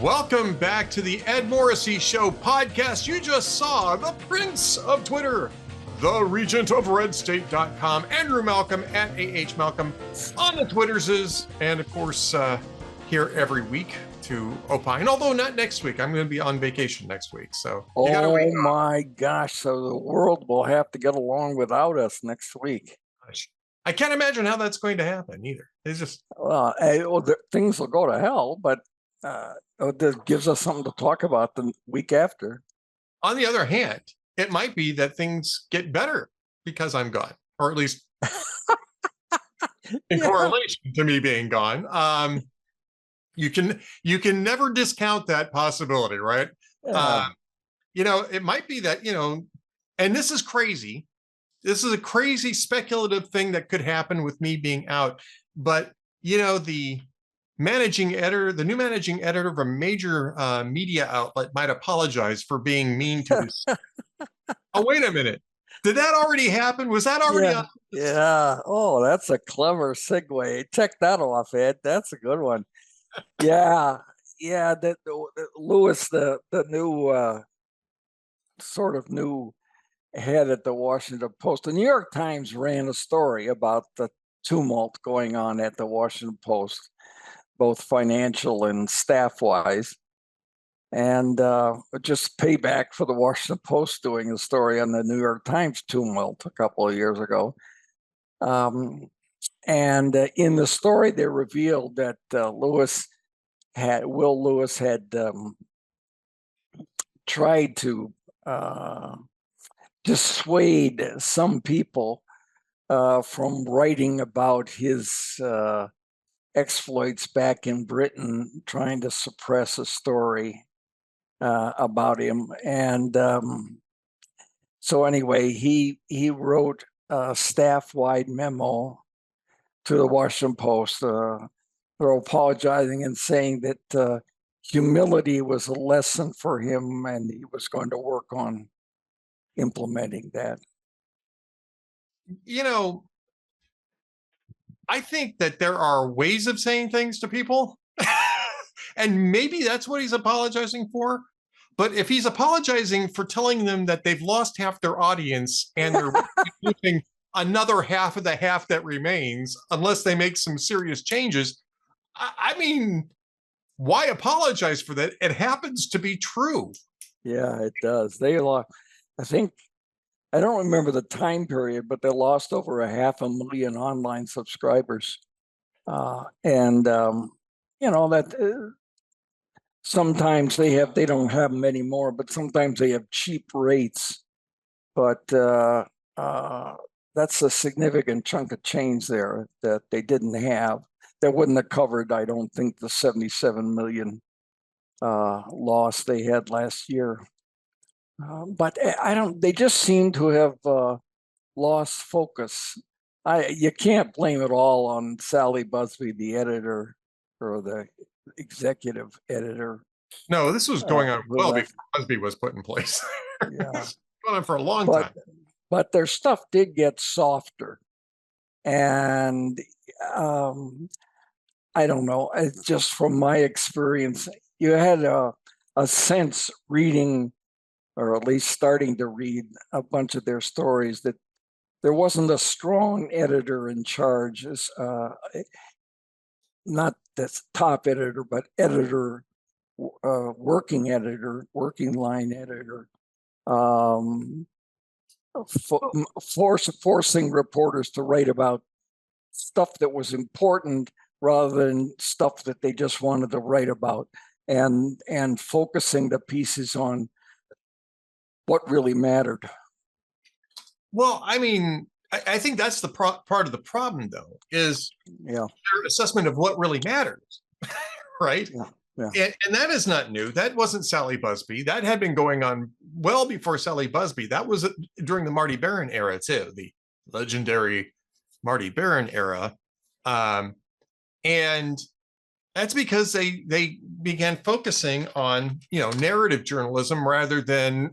Welcome back to the Ed Morrissey Show podcast. You just saw the Prince of Twitter, the Regent of RedState.com, Andrew Malcolm at AH Malcolm on the Twitterses, and of course, here every week to opine. Although not next week, I'm going to be on vacation next week. So, oh my gosh! So the world will have to get along without us next week. I can't imagine how that's going to happen either. It's just things will go to hell, but that gives us something to talk about the week after. On the other hand, it might be that things get better because I'm gone, or at least in correlation to me being gone. You can never discount that possibility, right? It might be that, and this is crazy. This is a crazy speculative thing that could happen with me being out. But, the new managing editor of a major media outlet might apologize for being mean to this. Oh, wait a minute. Did that already happen? Was that already on? Yeah. Oh, that's a clever segue. Check that off, Ed. That's a good one. Yeah. That Lewis, the new sort of new head at the Washington Post. The New York Times ran a story about the tumult going on at the Washington Post, both financial and staff-wise, and just payback for the Washington Post doing a story on the New York Times tumult a couple of years ago. And in the story, they revealed that Will Lewis had tried to dissuade some people from writing about his exploits back in Britain, trying to suppress a story about him. And so anyway, he wrote a staff-wide memo to the Washington Post. They're apologizing and saying that humility was a lesson for him, and he was going to work on implementing that. I think that there are ways of saying things to people, and maybe that's what he's apologizing for. But if he's apologizing for telling them that they've lost half their audience and they're losing another half of the half that remains, unless they make some serious changes, I mean, why apologize for that? It happens to be true. Yeah, it does. They lost, I don't remember the time period, but they lost over 500,000 online subscribers. That sometimes they don't have them anymore, but sometimes they have cheap rates. But that's a significant chunk of change there that they didn't have. That wouldn't have covered, I don't think, the 77 million loss they had last year. But they just seem to have lost focus. You can't blame it all on Sally Busby, the editor or the executive editor. No, this was going on well before Busby was put in place. Yeah. It's going on for a long time. But their stuff did get softer. And I don't know, it's just from my experience, you had a sense reading, or at least starting to read a bunch of their stories, that there wasn't a strong editor in charge, not the top editor, but working line editor, forcing reporters to write about stuff that was important rather than stuff that they just wanted to write about, and focusing the pieces on what really mattered. Well, I mean, I think that's the part of the problem, though, is their assessment of what really matters, right? Yeah. And that is not new. That wasn't Sally Busby. That had been going on well before Sally Busby. That was during the Marty Baron era, too, the legendary Marty Baron era. And that's because they began focusing on, narrative journalism rather than,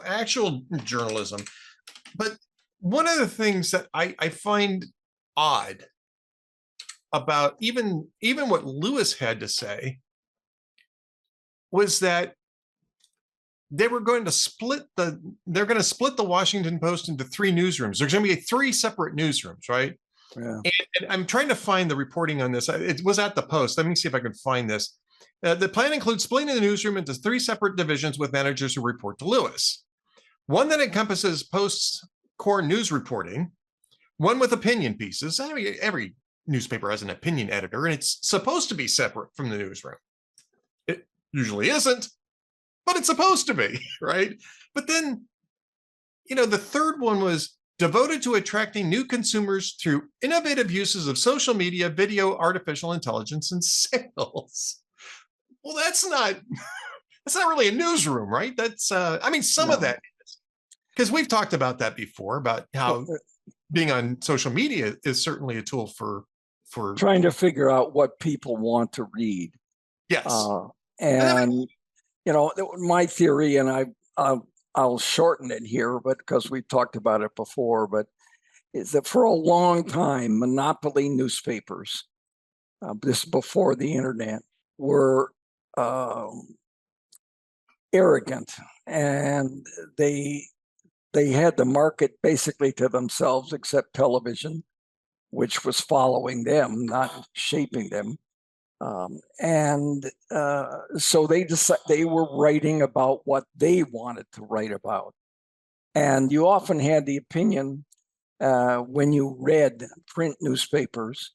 actual journalism. But one of the things that I find odd about even what Lewis had to say was that they're going to split the Washington Post into 3 newsrooms. There's going to be 3 separate newsrooms, right? Yeah. And I'm trying to find the reporting on this. It was at the Post. Let me see if I can find this. The plan includes splitting the newsroom into 3 separate divisions with managers who report to Lewis. One that encompasses Post's core news reporting, one with opinion pieces. I mean, every newspaper has an opinion editor, and it's supposed to be separate from the newsroom. It usually isn't, but it's supposed to be, right? But then, the third one was devoted to attracting new consumers through innovative uses of social media, video, artificial intelligence, and sales. Well, that's not really a newsroom, right? That's some of that is, because we've talked about that before, about how being on social media is certainly a tool for trying to figure out what people want to read. Yes. And my theory, and I'll shorten it here, but because we've talked about it before, but is that for a long time, monopoly newspapers, this before the internet, were arrogant, and they had the market basically to themselves, except television, which was following them, not shaping them. So they were writing about what they wanted to write about. And you often had the opinion when you read print newspapers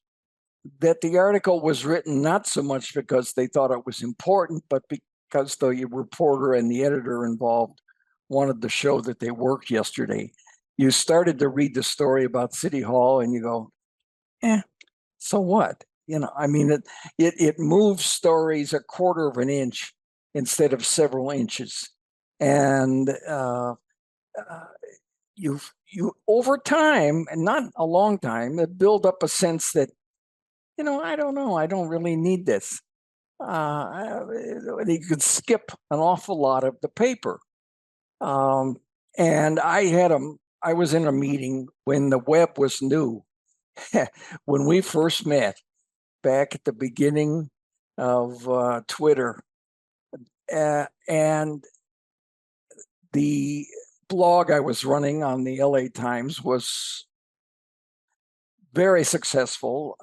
that the article was written not so much because they thought it was important, but because the reporter and the editor involved wanted to show that they worked yesterday. You started to read the story about City Hall and you go, so what? It moves stories a quarter of an inch instead of several inches. And you over time, and not a long time, build up a sense that, I don't know, I don't really need this. You could skip an awful lot of the paper. And I was in a meeting when the web was new, when we first met back at the beginning of Twitter. And the blog I was running on the LA Times was very successful,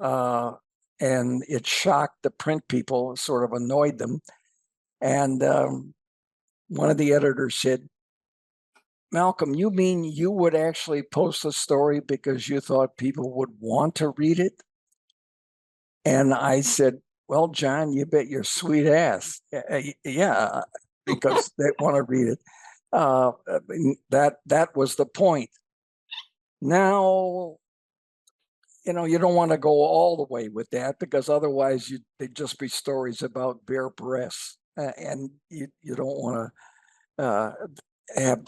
and it shocked the print people, sort of annoyed them. And one of the editors said, "Malcolm, you mean you would actually post a story because you thought people would want to read it?" And I said, "Well, John, you bet your sweet ass. Yeah, because they want to read it." That was the point. Now, you don't want to go all the way with that, because otherwise they'd just be stories about bare breasts, and you don't want to have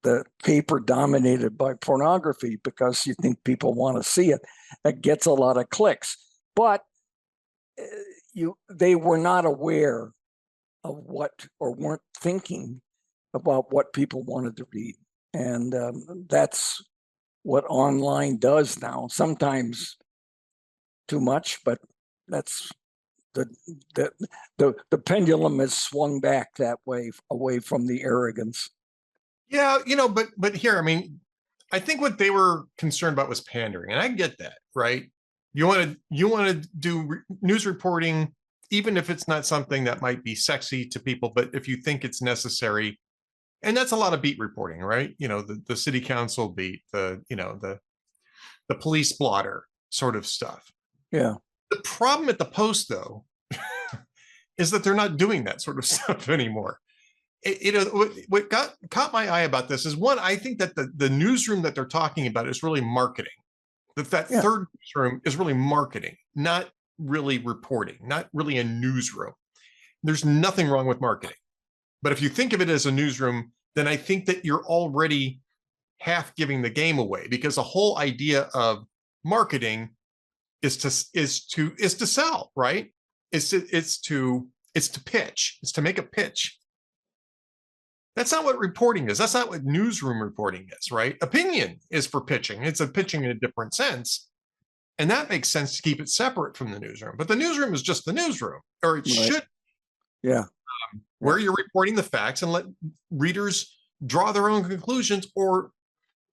the paper dominated by pornography because you think people want to see it. That gets a lot of clicks, but they were not aware of what, or weren't thinking about what people wanted to read. And that's what online does now. Sometimes too much, but that's the pendulum has swung back that way, away from the arrogance. Yeah, but here, I think what they were concerned about was pandering, and I get that, right? You want to do news reporting, even if it's not something that might be sexy to people, but if you think it's necessary. And that's a lot of beat reporting, right? The city council beat, the police blotter sort of stuff. Yeah. The problem at the Post, though, is that they're not doing that sort of stuff anymore. What caught my eye about this is, one, I think that the newsroom that they're talking about is really marketing. That third newsroom is really marketing, not really reporting, not really a newsroom. There's nothing wrong with marketing. But if you think of it as a newsroom, then I think that you're already half giving the game away, because the whole idea of marketing is to sell, right? It's to pitch. It's to make a pitch. That's not what reporting is. That's not what newsroom reporting is, right? Opinion is for pitching. It's a pitching in a different sense. And that makes sense to keep it separate from the newsroom. But the newsroom is just the newsroom, or it should. Yeah. where you're reporting the facts and let readers draw their own conclusions, or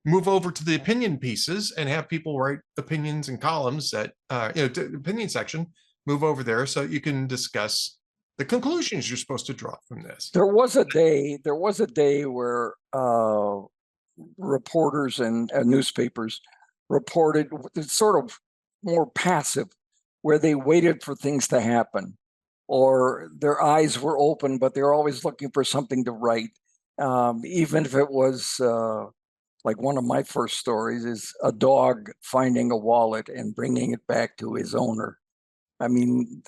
move over to the opinion pieces and have people write opinions and columns that, opinion section, move over there so you can discuss the conclusions you're supposed to draw from this. There was a day where reporters and newspapers reported sort of more passive, where they waited for things to happen, or their eyes were open, but they're always looking for something to write. Even if it was like one of my first stories is a dog finding a wallet and bringing it back to his owner. I mean,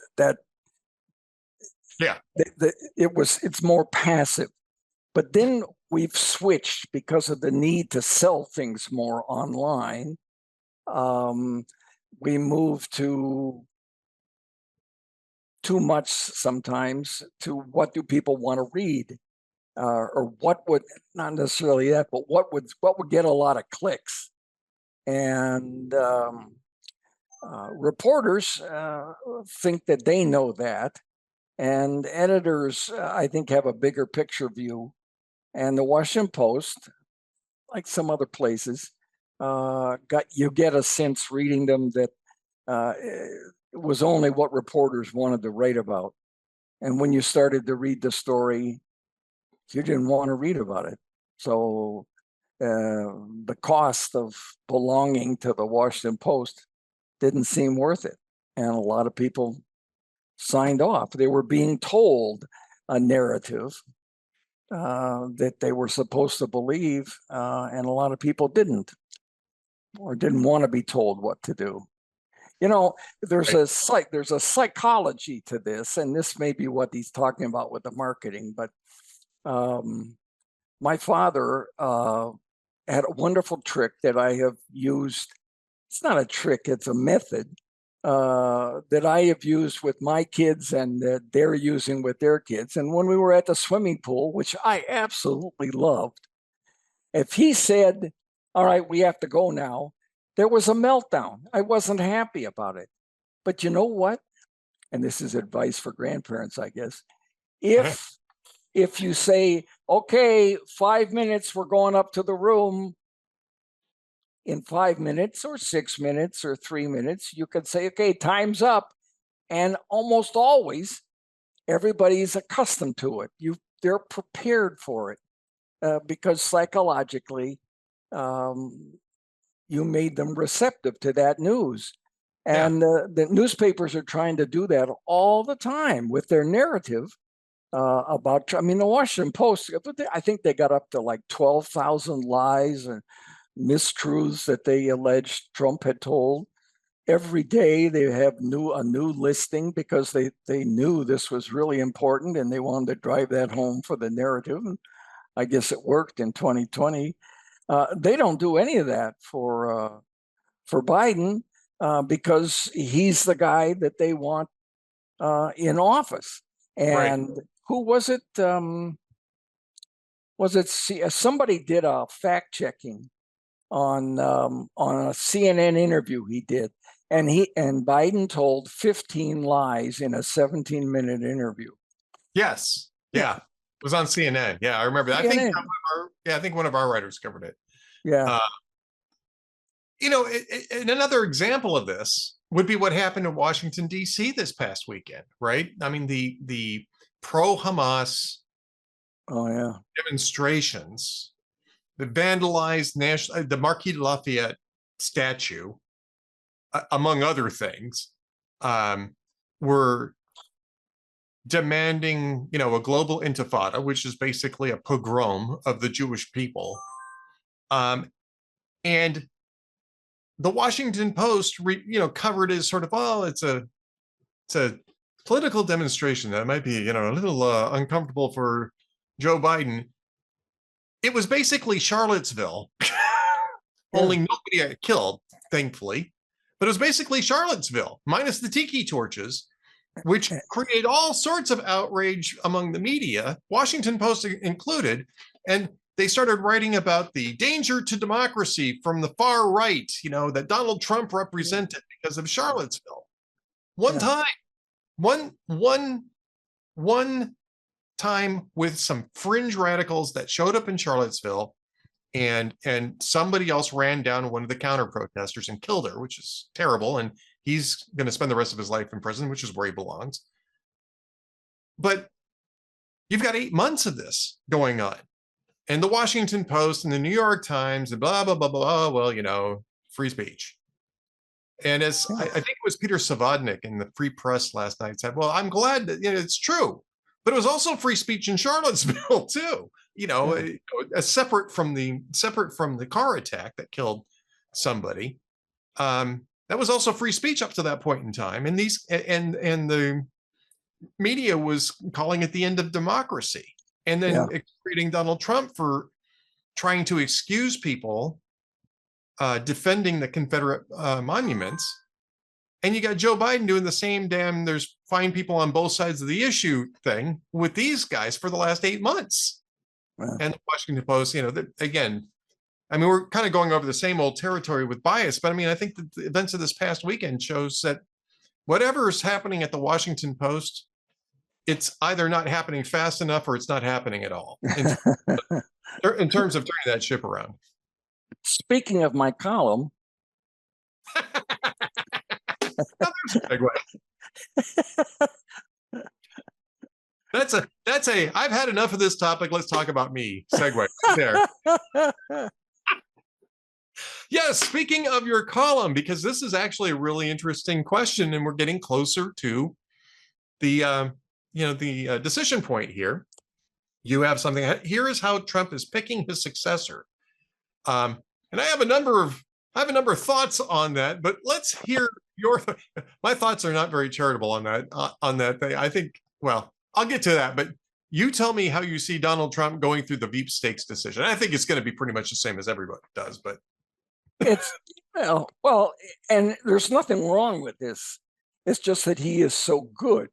it's more passive. But then we've switched because of the need to sell things more online. We move to too much sometimes to what do people want to read, or what would, not necessarily that, but what would get a lot of clicks. And reporters think that they know that, and editors, I think, have a bigger picture view. And the Washington Post, like some other places, you get a sense reading them that it was only what reporters wanted to write about. And when you started to read the story, you didn't want to read about it. So the cost of belonging to the Washington Post didn't seem worth it. And a lot of people signed off. They were being told a narrative that they were supposed to believe, and a lot of people didn't, or didn't want to be told what to do. There's a psychology to this, and this may be what he's talking about with the marketing. But my father had a wonderful trick that I have used. It's not a trick; it's a method that I have used with my kids, and that they're using with their kids. And when we were at the swimming pool, which I absolutely loved, if he said, "All right, we have to go now," there was a meltdown. I wasn't happy about it. But you know what? And this is advice for grandparents, I guess. If you say, "Okay, 5 minutes, we're going up to the room," in 5 minutes or 6 minutes or 3 minutes, you could say, "Okay, time's up." And almost always, everybody's accustomed to it. They're prepared for it because psychologically, you made them receptive to that news. And the newspapers are trying to do that all the time with their narrative about, the Washington Post, I think they got up to like 12,000 lies and mistruths that they alleged Trump had told. Every day they have a new listing because they knew this was really important and they wanted to drive that home for the narrative. And I guess it worked in 2020. They don't do any of that for Biden because he's the guy that they want in office. And who was it? Somebody did a fact checking on a CNN interview he did, and Biden told 15 lies in a 17-minute interview. Yes. Yeah. It was on CNN. Yeah, I remember that. I think one of our writers covered it. Yeah. And another example of this would be what happened in Washington, D.C. this past weekend, right? I mean, the pro-Hamas demonstrations that vandalized the Marquis de Lafayette statue, among other things, were demanding, a global intifada, which is basically a pogrom of the Jewish people. And the Washington Post, covered as sort of, it's a political demonstration that might be, a little uncomfortable for Joe Biden. It was basically Charlottesville, only nobody got killed, thankfully. But it was basically Charlottesville, minus the tiki torches, which create all sorts of outrage among the media, Washington Post included. And they started writing about the danger to democracy from the far right, that Donald Trump represented because of Charlottesville. One time with some fringe radicals that showed up in Charlottesville, and somebody else ran down one of the counter protesters and killed her, which is terrible. And he's going to spend the rest of his life in prison, which is where he belongs. But you've got 8 months of this going on, and the Washington Post and the New York Times and blah blah blah blah. Well, free speech. And as I think it was Peter Savodnik in the Free Press last night said, well, I'm glad that it's true, but it was also free speech in Charlottesville too. Separate from the car attack that killed somebody. That was also free speech up to that point in time. And the media was calling it the end of democracy, and then creating Donald Trump for trying to excuse people defending the Confederate monuments. And you got Joe Biden doing the same damn there's fine people on both sides of the issue thing with these guys for the last 8 months. And the Washington Post, again, we're kind of going over the same old territory with bias, but I think that the events of this past weekend shows that whatever is happening at the Washington Post, it's either not happening fast enough or it's not happening at all in terms of turning that ship around. Speaking of my column, that's a I've had enough of this topic, let's talk about me segue right there. Yes, speaking of your column, because this is actually a really interesting question, and we're getting closer to the decision point here. You have something here is how Trump is picking his successor, and I have a number of thoughts on that, but let's hear my thoughts are not very charitable on that thing. I think, well, I'll get to that, but you tell me how you see Donald Trump going through the Veepstakes decision. I think it's going to be pretty much the same as everybody does, but it's well, and there's nothing wrong with this. It's just that he is so good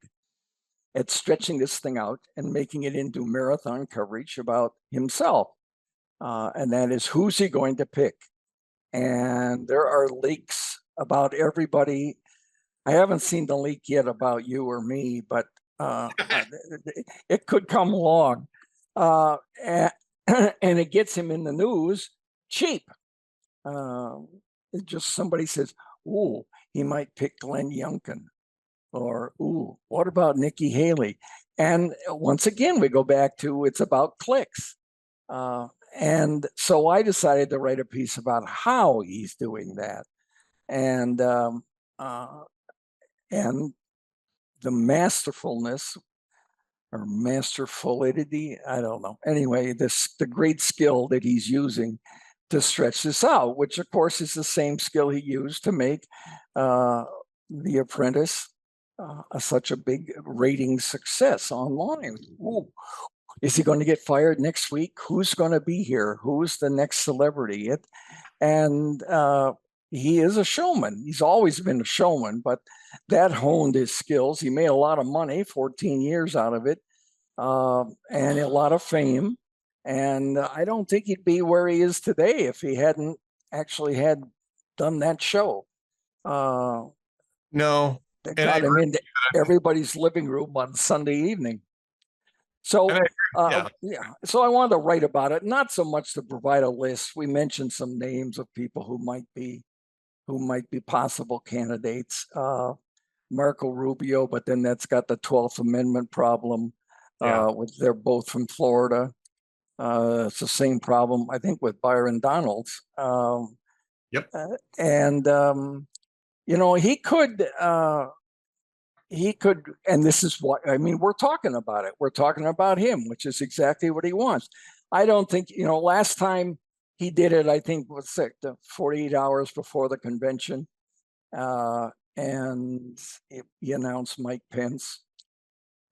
at stretching this thing out and making it into marathon coverage about himself. And that is, who's he going to pick? And there are leaks about everybody. I haven't seen the leak yet about you or me, but it could come along. And it gets him in the news cheap. It just somebody says, ooh, he might pick Glenn Youngkin. Or, ooh, what about Nikki Haley? And once again, we go back to it's about clicks. And so I decided to write a piece about how he's doing that, and the masterfulness or masterfulity, I don't know. Anyway, the great skill that he's using to stretch this out, which of course is the same skill he used to make The Apprentice such a big rating success online. Ooh. Is he going to get fired next week? Who's going to be here? Who's the next celebrity? And he is a showman. He's always been a showman, but that honed his skills. He made a lot of money, 14 years out of it, and a lot of fame. And I don't think he'd be where he is today if he hadn't actually had done that show. No. That got him into everybody's living room on Sunday evening. So, so I wanted to write about it, not so much to provide a list. We mentioned some names of people who might be possible candidates. Marco Rubio, but then that's got the 12th Amendment problem. They're both from Florida. It's the same problem, I think, with Byron Donalds. He could, and this is what, we're talking about it. We're talking about him, which is exactly what he wants. I don't think, last time he did it, I think was 48 hours before the convention. And he announced Mike Pence.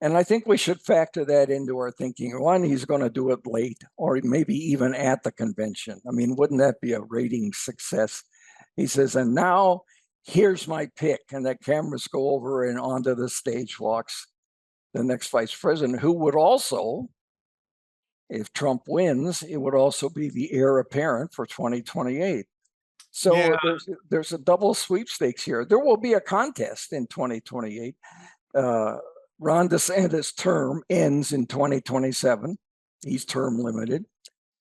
And I think we should factor that into our thinking. One, he's going to do it late or maybe even at the convention. Wouldn't that be a rating success? He says, and now here's my pick. And the cameras go over and onto the stage walks the next vice president, who would also, if Trump wins, it would also be the heir apparent for 2028. So there's a double sweepstakes here. There will be a contest in 2028. Ron DeSantis' term ends in 2027. He's term limited.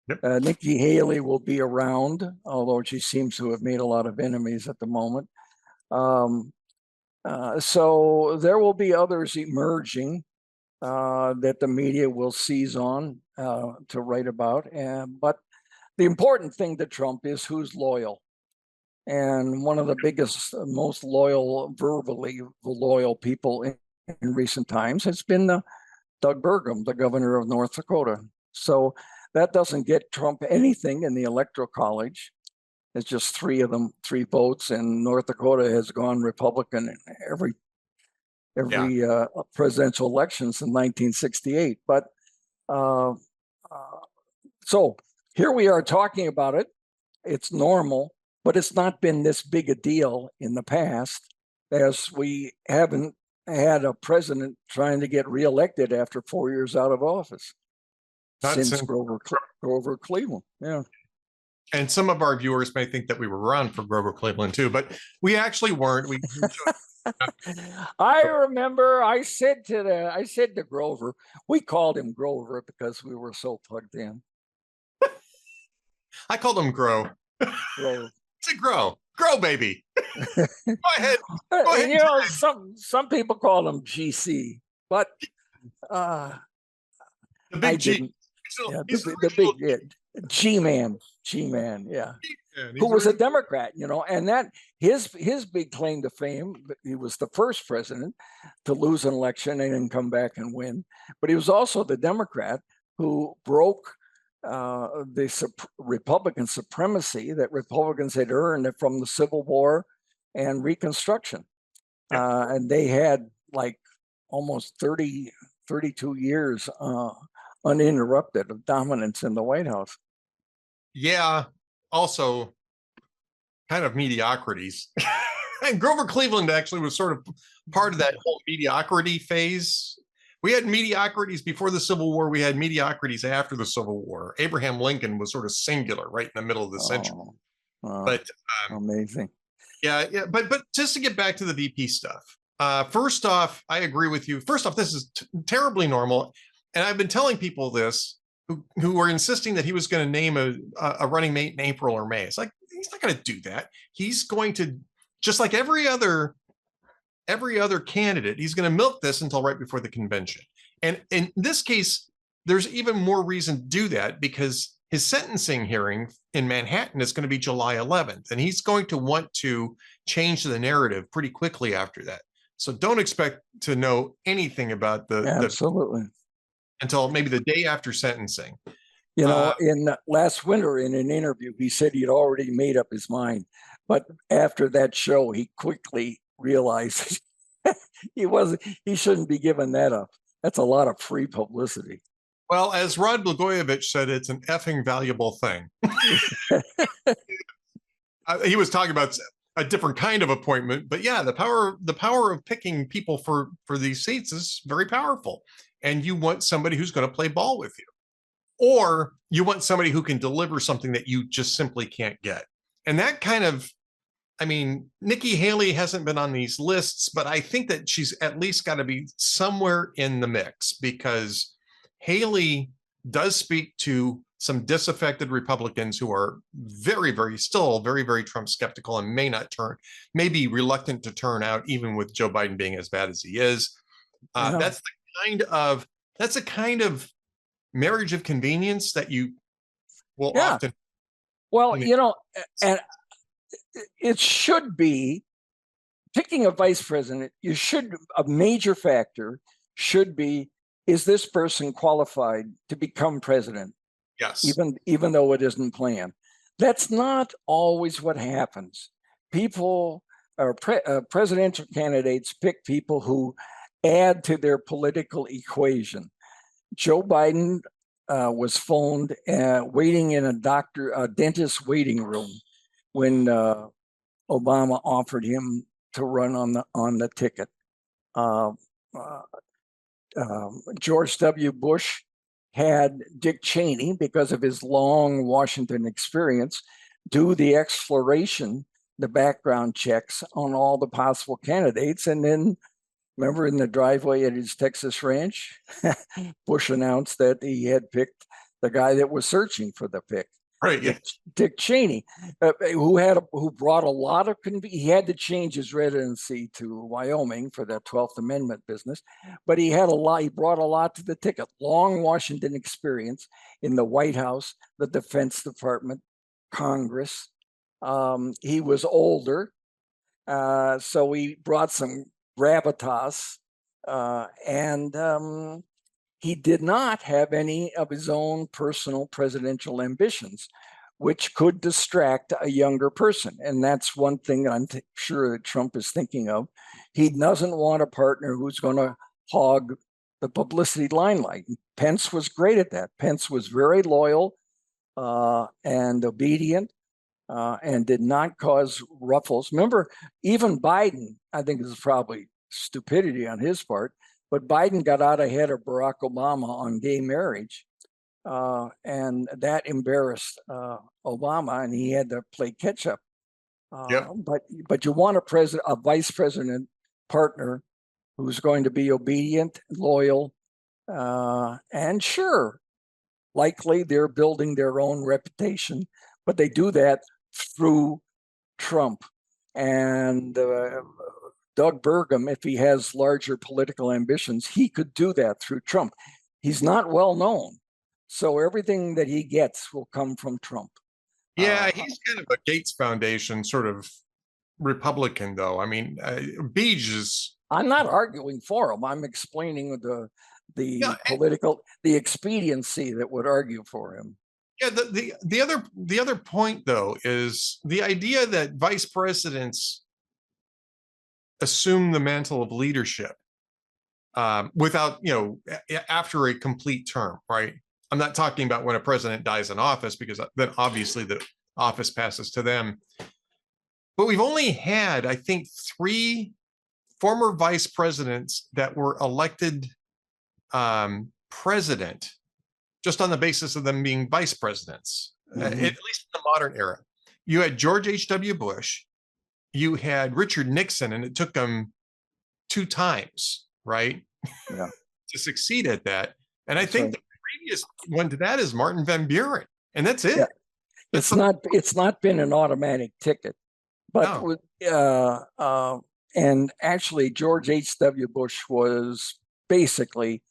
Yep. Nikki Haley will be around, although she seems to have made a lot of enemies at the moment. So there will be others emerging that the media will seize on to write about. But the important thing to Trump is who's loyal. And one of the biggest, most loyal, verbally loyal people in recent times has been Doug Burgum, the governor of North Dakota. So that doesn't get Trump anything in the Electoral College. It's just three of them, 3 votes, and North Dakota has gone Republican in every presidential election since 1968. But so here we are talking about it. It's normal, but it's not been this big a deal in the past, as we haven't had a president trying to get reelected after 4 years out of office since Grover Cleveland. Yeah. And some of our viewers may think that we were around for Grover Cleveland too, but we actually weren't. I remember I said to Grover, we called him Grover because we were so plugged in. I called him Grow. Grow. It's a grow, baby. Go ahead. Go ahead. You know, some people call him GC, but the big G. The big G-man, yeah. Who was a Democrat, you know, and that his big claim to fame, he was the first president to lose an election and then come back and win. But he was also the Democrat who broke the Republican supremacy that Republicans had earned from the Civil War and Reconstruction. And they had like almost 32 years uninterrupted of dominance in the White House. Yeah, also kind of mediocrities. And Grover Cleveland actually was sort of part of that whole mediocrity phase. We had mediocrities before the Civil War. We had mediocrities after the Civil War. Abraham Lincoln was sort of singular right in the middle of the century. But amazing. Yeah. But just to get back to the VP stuff. First off, I agree with you. First off, this is terribly normal. And I've been telling people this who were insisting that he was going to name a running mate in April or May. It's like, he's not going to do that. He's going to, just like every other candidate, he's going to milk this until right before the convention. And in this case, there's even more reason to do that because his sentencing hearing in Manhattan is going to be July 11th, and he's going to want to change the narrative pretty quickly after that. So don't expect to know anything about absolutely until maybe the day after sentencing. You know, in last winter in an interview, he said he'd already made up his mind. But after that show, he quickly realized he shouldn't be giving that up. That's a lot of free publicity. Well, as Rod Blagojevich said, it's an effing valuable thing. He was talking about a different kind of appointment, but yeah, the power of picking people for these seats is very powerful. And you want somebody who's going to play ball with you, or you want somebody who can deliver something that you just simply can't get. And that kind of, I mean, Nikki Haley hasn't been on these lists, but I think that she's at least got to be somewhere in the mix because Haley does speak to some disaffected Republicans who are very, very Trump skeptical and may be reluctant to turn out, even with Joe Biden being as bad as he is. That's a kind of marriage of convenience that you will often. Well, you know, and it should be picking a vice president. A major factor should be, is this person qualified to become president? Yes. Even though it isn't planned. That's not always what happens. People or presidential candidates pick people who add to their political equation. Joe Biden was phoned waiting in a dentist waiting room when Obama offered him to run on the ticket. George W. Bush had Dick Cheney, because of his long Washington experience, do the exploration, the background checks on all the possible candidates, and then Remember in the driveway at his Texas ranch, Bush announced that he had picked the guy that was searching for the pick. Right. Yeah. Dick Cheney, who brought a lot of he had to change his residency to Wyoming for the 12th Amendment business, but he brought a lot to the ticket. Long Washington experience in the White House, the Defense Department, Congress. He was older, so he brought some gravitas, and he did not have any of his own personal presidential ambitions, which could distract a younger person. And that's one thing I'm sure that Trump is thinking of. He doesn't want a partner who's going to hog the publicity limelight. Pence was great at that. Pence was very loyal and obedient and did not cause ruffles. Remember, even Biden, I think this is probably stupidity on his part, but Biden got out ahead of Barack Obama on gay marriage, and that embarrassed Obama, and he had to play catch up. Yep. But you want a vice president partner who's going to be obedient, loyal, and sure, likely they're building their own reputation, but they do that through Trump. And Doug Burgum, if he has larger political ambitions, he could do that through Trump. He's not well known, so everything that he gets will come from Trump. Yeah, he's kind of a Gates Foundation sort of Republican, though. I mean, Beej is. I'm not arguing for him. I'm explaining the expediency that would argue for him. Yeah, the other point, though, is the idea that vice presidents assume the mantle of leadership without, after a complete term, right? I'm not talking about when a president dies in office, because then obviously the office passes to them. But we've only had, I think, 3 former vice presidents that were elected president just on the basis of them being vice presidents, at least in the modern era. You had George H.W. Bush, you had Richard Nixon, and it took them 2 times, right? Yeah. To succeed at that. And I think the previous one to that is Martin Van Buren, and that's it. Yeah. It's not been an automatic ticket, but no. And actually George H.W. Bush was basically,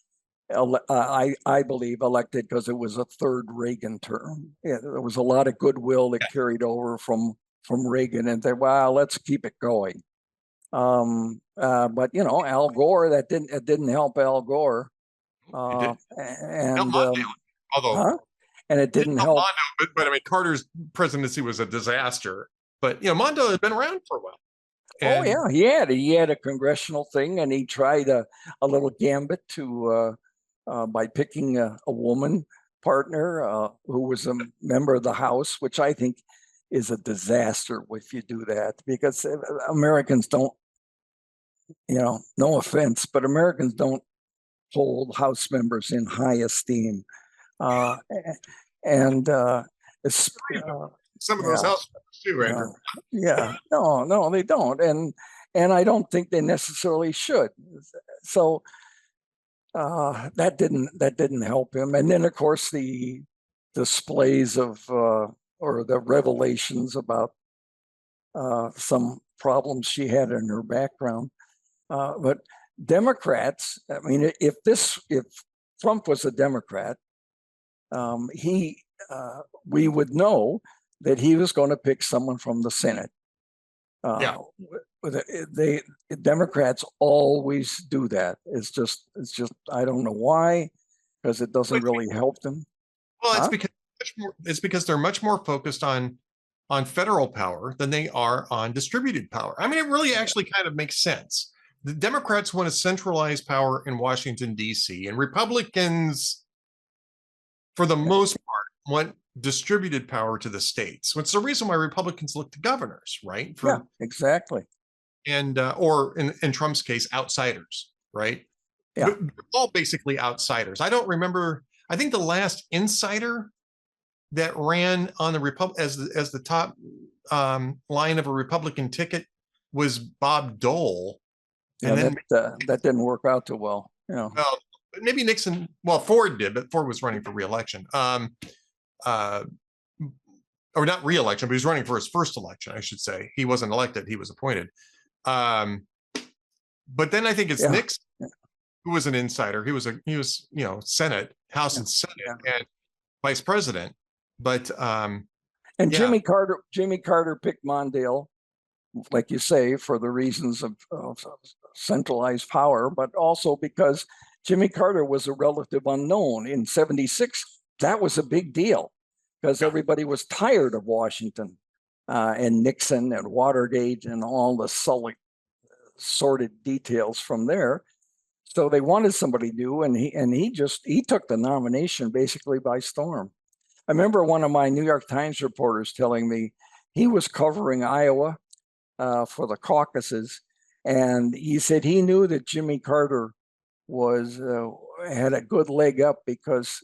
I believe, elected because it was a 3rd Reagan term. Yeah, there was a lot of goodwill that carried over from Reagan, and they, well, let's keep it going. But Al Gore, it didn't help Al Gore, and although and it didn't help. Mondo, but I mean, Carter's presidency was a disaster. But Mondo had been around for a while. And, oh yeah, he had a congressional thing, and he tried a little gambit to by picking a woman partner who was a member of the House, which I think is a disaster if you do that, because Americans don't, no offense, but Americans don't hold House members in high esteem. And some of those House members too, Andrew. No, they don't, and I don't think they necessarily should. So that didn't help him. And then, of course, the displays of or the revelations about some problems she had in her background. But Democrats, I mean, if Trump was a Democrat, we would know that he was going to pick someone from the Senate. Democrats always do that. It's just I don't know why, because it doesn't really help them. Well, it's because they're much more focused on federal power than they are on distributed power. I mean, it really actually kind of makes sense. The Democrats want to centralize power in Washington, D.C., and Republicans, for the most part, want distributed power to the states. What's the reason why Republicans look to governors, right? Exactly. And or in Trump's case, outsiders, right? Yeah. But all basically outsiders. I don't remember. I think the last insider that ran on the as the top line of a Republican ticket was Bob Dole, Yeah, And then, that didn't work out too well. well, maybe Nixon, well, Ford did, but Ford was running for reelection. Uh, or not reelection, but he was running for his first election, I should say. He wasn't elected, he was appointed. But then I think it's Yeah. Nixon who was an insider. He was, Senate, House Yeah. and Senate, Yeah. and vice president. But And yeah. Jimmy Carter picked Mondale, like you say, for the reasons of centralized power, but also because Jimmy Carter was a relative unknown. In '76, that was a big deal because everybody was tired of Washington and Nixon and Watergate and all the sordid details from there. So they wanted somebody new, and he took the nomination basically by storm. I remember one of my New York Times reporters telling me he was covering Iowa for the caucuses, and he said he knew that Jimmy Carter was had a good leg up because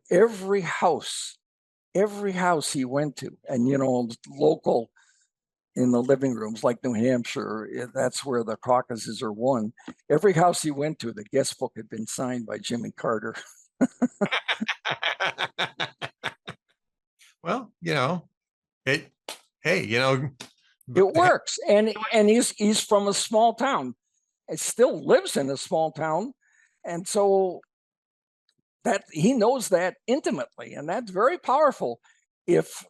every house he went to, and local in the living rooms like New Hampshire, that's where the caucuses are won. Every house he went to, the guest book had been signed by Jimmy Carter. Well, it. Hey, It works, and he's from a small town. It still lives in a small town, and so that he knows that intimately, and that's very powerful. If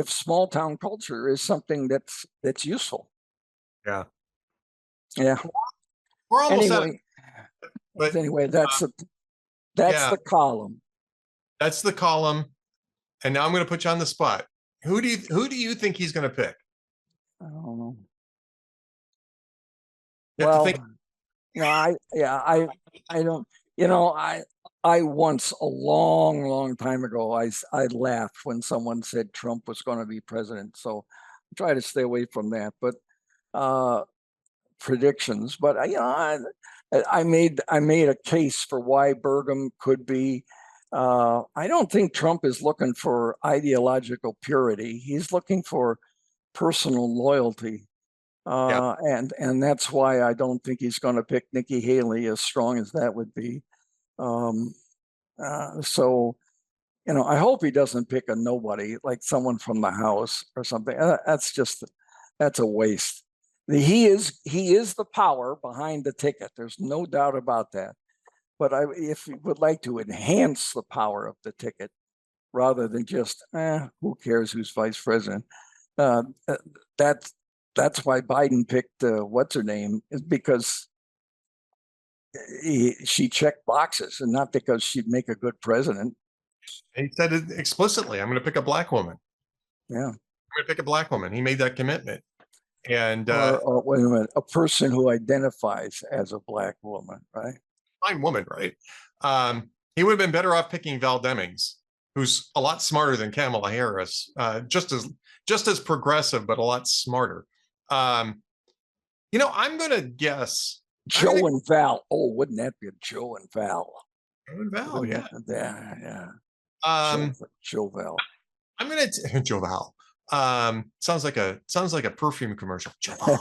small town culture is something that's useful. Yeah. Yeah. We're almost out. Anyway, that's the column. That's the column. And now I'm going to put you on the spot. Who do you think he's going to pick? I don't know. You have to think. I don't. I once, a long time ago, I laughed when someone said Trump was going to be president. So I try to stay away from that. But predictions. But I made a case for why Burgum could be. I don't think Trump is looking for ideological purity. He's looking for personal loyalty. And that's why I don't think he's going to pick Nikki Haley, as strong as that would be. So, I hope he doesn't pick a nobody, like someone from the House or something. That's a waste. He is the power behind the ticket. There's no doubt about that. But if you would like to enhance the power of the ticket, rather than just who cares who's vice president, that's why Biden picked what's her name, is because she checked boxes, and not because she'd make a good president. He said it explicitly. I'm going to pick a black woman. Yeah, I'm going to pick a black woman. He made that commitment. And wait a minute, a person who identifies as a black woman, right? Fine woman, right? He would have been better off picking Val Demings, who's a lot smarter than Kamala Harris, just as progressive, but a lot smarter. I'm going to guess Joe and Val. Oh, wouldn't that be a Joe and Val? Joe and Val, yeah. Joe Val. I'm going to Joe Val. Sounds like a perfume commercial. Joe Val.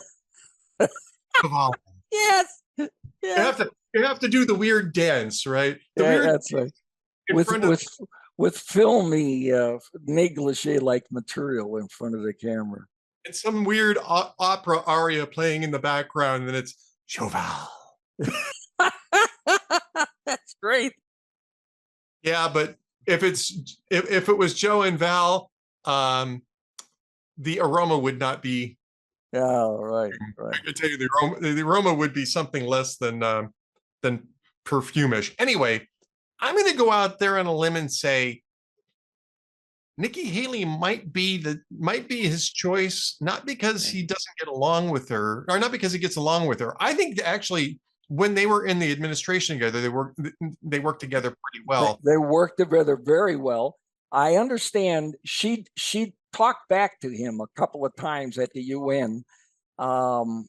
Joe Val. Yes. You have to do the weird dance, right? That's right. With filmy negligee-like material in front of the camera. And some weird opera aria playing in the background, and then it's Joe Val. That's great. Yeah, but if it was Joe and Val, the aroma would not be. Yeah, right. I could tell you the aroma would be something less than perfumish. Anyway, I'm going to go out there on a limb and say Nikki Haley might be his choice, not because he doesn't get along with her, or not because he gets along with her. I think actually, when they were in the administration together, they worked together pretty well. They worked together very well. I understand she talked back to him a couple of times at the UN, and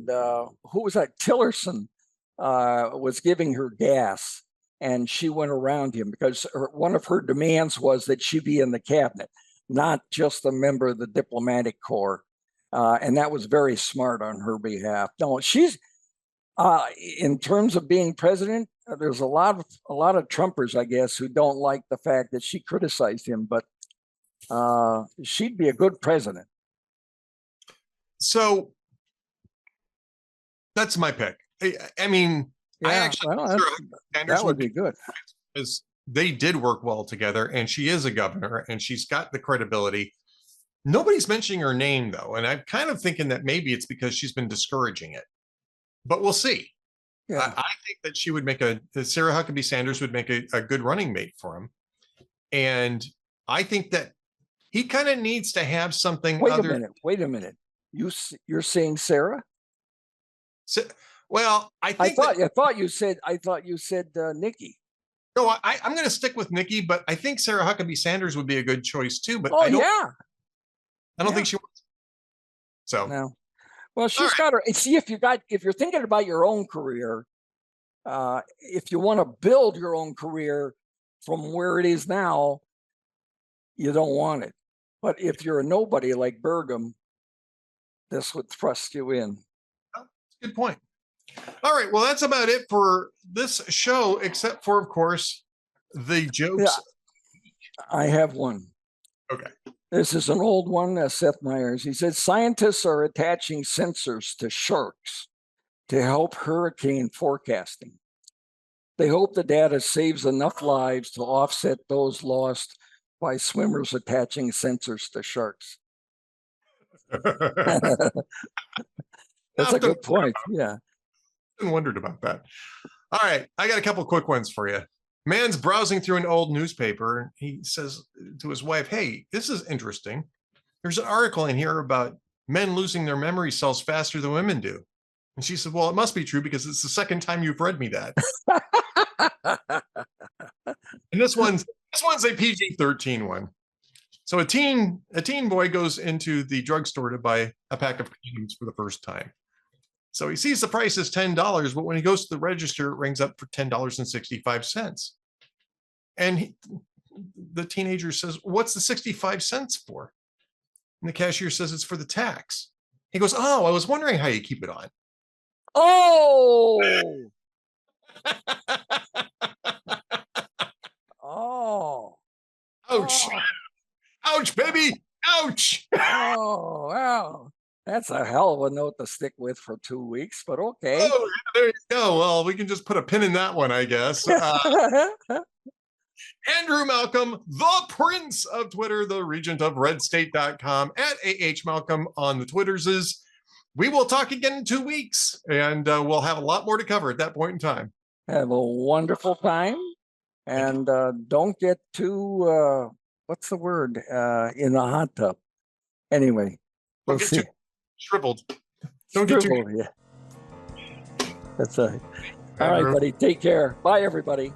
who was that? Tillerson was giving her gas, and she went around him because one of her demands was that she be in the cabinet, not just a member of the diplomatic corps. And that was very smart on her behalf. No, she's in terms of being president, there's a lot of Trumpers, I guess, who don't like the fact that she criticized him, but she'd be a good president. So that's my pick. I mean, Yeah, I actually that would be good, because they did work well together, and she is a governor, and she's got the credibility. Nobody's mentioning her name though, and I'm kind of thinking that maybe it's because she's been discouraging it, but we'll see. yeah. I think that she would make Sarah Huckabee Sanders would make a good running mate for him, and I think that he kind of needs to have something. Wait a minute. You're saying Sarah? So, well, I thought you said Nikki. No, I'm going to stick with Nikki, but I think Sarah Huckabee Sanders would be a good choice too. But I don't think she wants. So no. Well, she's got her. See, if you're thinking about your own career, if you want to build your own career from where it is now, you don't want it. But if you're a nobody like Burgum, this would thrust you in. That's a good point. All right. Well, that's about it for this show, except for, of course, the jokes. Yeah, I have one. Okay. This is an old one, Seth Meyers. He said, scientists are attaching sensors to sharks to help hurricane forecasting. They hope the data saves enough lives to offset those lost by swimmers attaching sensors to sharks. That's a good point. Yeah. I wondered about that. All right. I got a couple quick ones for you. Man's browsing through an old newspaper. He says to his wife, hey, this is interesting. There's an article in here about men losing their memory cells faster than women do. And she said, well, it must be true because it's the second time you've read me that. And this one's a PG-13 one. So a teen boy goes into the drugstore to buy a pack of condoms for the first time. So he sees the price is $10, but when he goes to the register, it rings up for $10.65. And the teenager says, what's the 65 cents for? And the cashier says it's for the tax. He goes, oh, I was wondering how you keep it on. Oh. Oh. Ouch. Oh. Ouch, baby. Ouch. Oh, wow. That's a hell of a note to stick with for 2 weeks, but okay. Oh, there you go. Well, we can just put a pin in that one, I guess. Andrew Malcolm, the prince of Twitter, the regent of redstate.com, at AHMalcolm on the Twitterses. We will talk again in 2 weeks, and we'll have a lot more to cover at that point in time. Have a wonderful time, and don't get too, what's the word, in the hot tub. Anyway, we'll see. Shriveled. Don't get too. Yeah. That's all right, buddy. Take care. Bye, everybody.